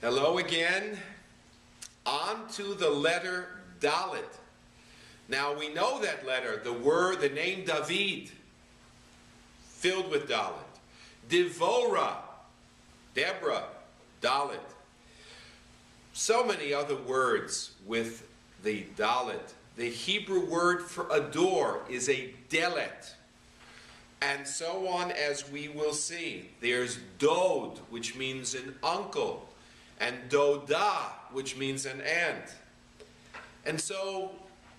Hello again. On to the letter Dalet. Now we know that letter, the name David, filled with Dalet. Devorah, Deborah, Dalet. So many other words with the Dalet. The Hebrew word for adore is a delet. And so on, as we will see. There's Dod, which means an uncle, and Doda, which means an aunt. And so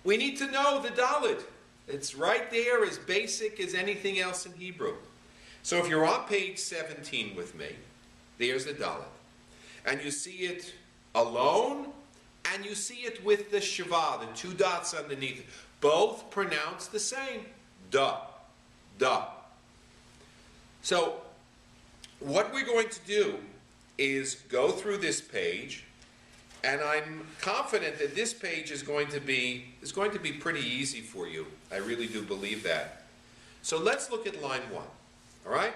we need to know the Dalet. It's right there, as basic as anything else in Hebrew. So if you're on page 17 with me, there's the Dalet. And you see it alone, and you see it with the Shava, the two dots underneath it. Both pronounced the same. Da. Da. So what we're going to do is go through this page, and I'm confident that this page is going to be pretty easy for you. I really do believe that. So let's look at line 1. All right?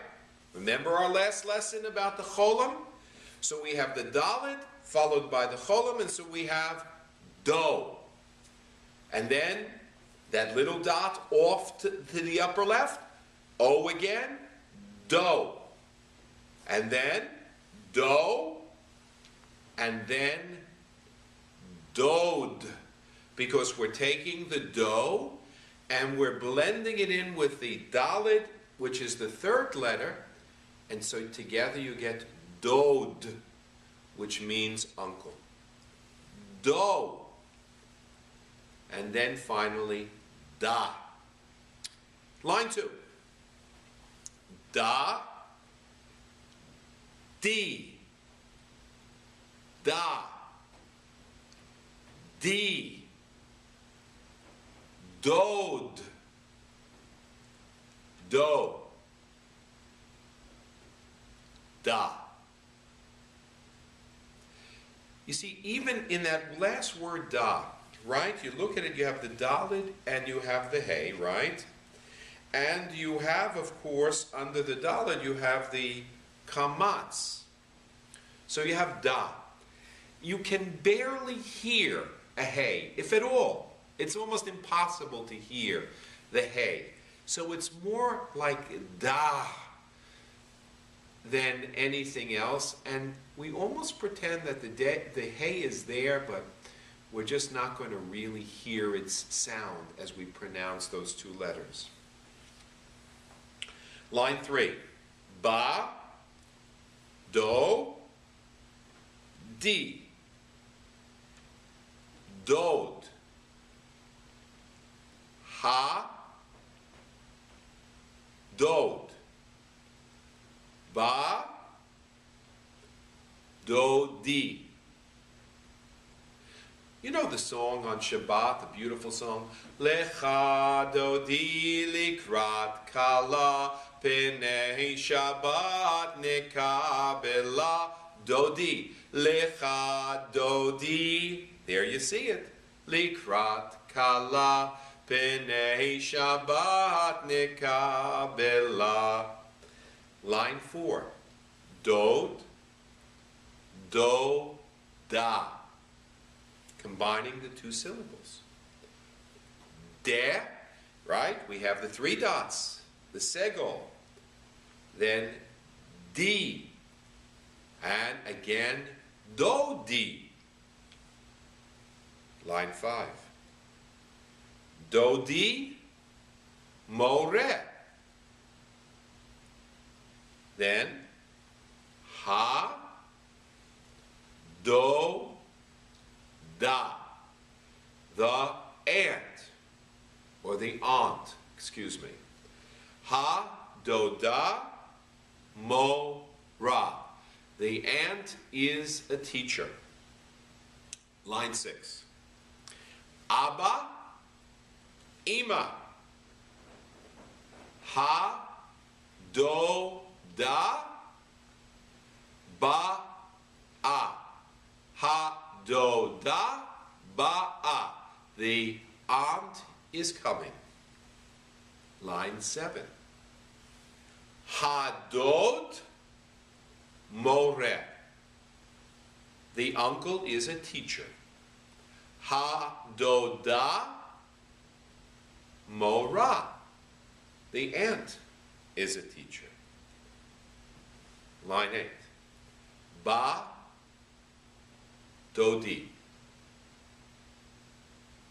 Remember our last lesson about the cholam? So we have the Dalet followed by the cholam, and so we have do. And then that little dot off to the upper left, O again, do. And then do, and then dod. Because we're taking the do and we're blending it in with the Dalet, which is the third letter, and so together you get dod, which means uncle. Do. And then finally, da. Line 2. Da, di, da, di, dod, do, da. You see, even in that last word da, right? You look at it, you have the Dalet and you have the Hey, right? And you have, of course, under the Dalet, you have the kamatz. So you have da. You can barely hear a Hey, if at all. It's almost impossible to hear the Hey. So it's more like da than anything else, and we almost pretend that the Hey is there, but we're just not going to really hear its sound as we pronounce those two letters. Line 3. Ba, do, di, dod, ha, dod, ba, do, di. You know the song on Shabbat, the beautiful song, Lecha dodi likrat kala Pnei Shabbat nekabela dodi. Lecha dodi. There you see it. Likrat kala Pnei Shabbat nekabela. Line 4. Dod, do, da. Combining the two syllables. De, right? We have the 3 dots. The segol. Then di. And again, do di. Line 5. Do di, more. Then ha, do, da. The aunt, or the aunt, excuse me. Ha, do, da, mo, ra. The aunt is a teacher. Line 6. Abba, ima. Ha, do, da, ba, a. Ha, do, da, ba, a. The aunt is coming. Line 7. Hadod more. The uncle is a teacher. Ha-do-da, mora. The aunt is a teacher. Line 8. Ba-dodi.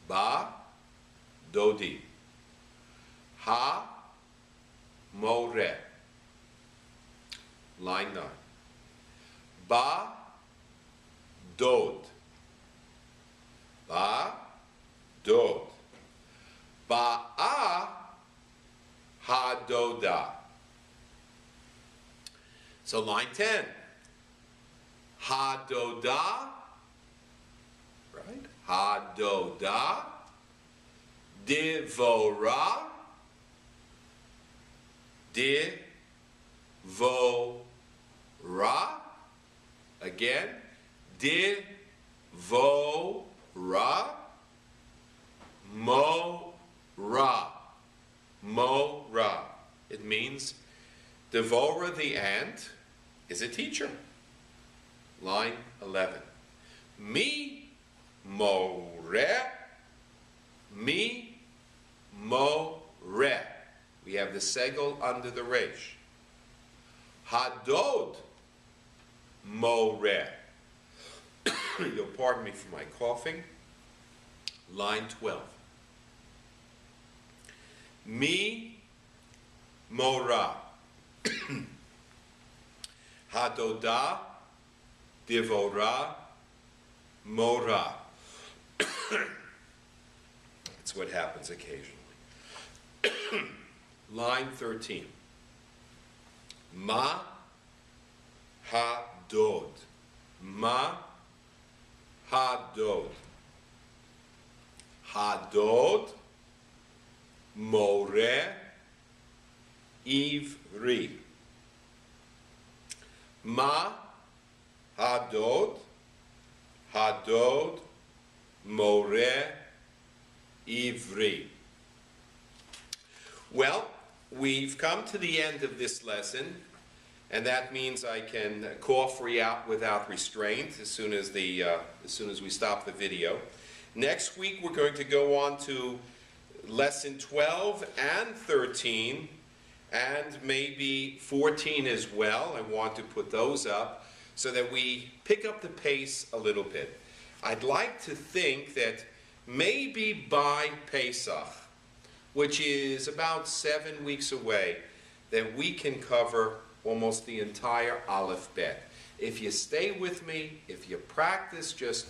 Ba-dodi. Ha-more. Line 9. Ba-dod. Ba-dod. Ba-a-ha-do-da. So line 10. Ha-do-da. Right? Ha-do-da. Divora. Divora. Again. Divora. Mora. Mora. It means Devora the ant is a teacher. Line 11. Mi more. Mi more. We have the segel under the resh. Hadod more. You'll pardon me for my coughing. Line 12. Mi mora. Hadoda divora mora. That's what happens occasionally. Line 13. Ma hadod. Ma hadod. Hadod more ivri. Ma hadod. Hadod more ivri. Well, we've come to the end of this lesson, and that means I can cough without restraint as soon as we stop the video. Next week we're going to go on to lesson 12 and 13, and maybe 14 as well. I want to put those up so that we pick up the pace a little bit. I'd like to think that maybe by Pesach, which is about 7 weeks away, that we can cover almost the entire Aleph Bet. If you stay with me, if you practice just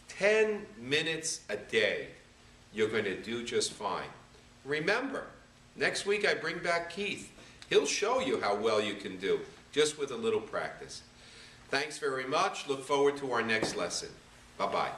10 minutes a day, you're going to do just fine. Remember, next week I bring back Keith. He'll show you how well you can do, just with a little practice. Thanks very much. Look forward to our next lesson. Bye-bye.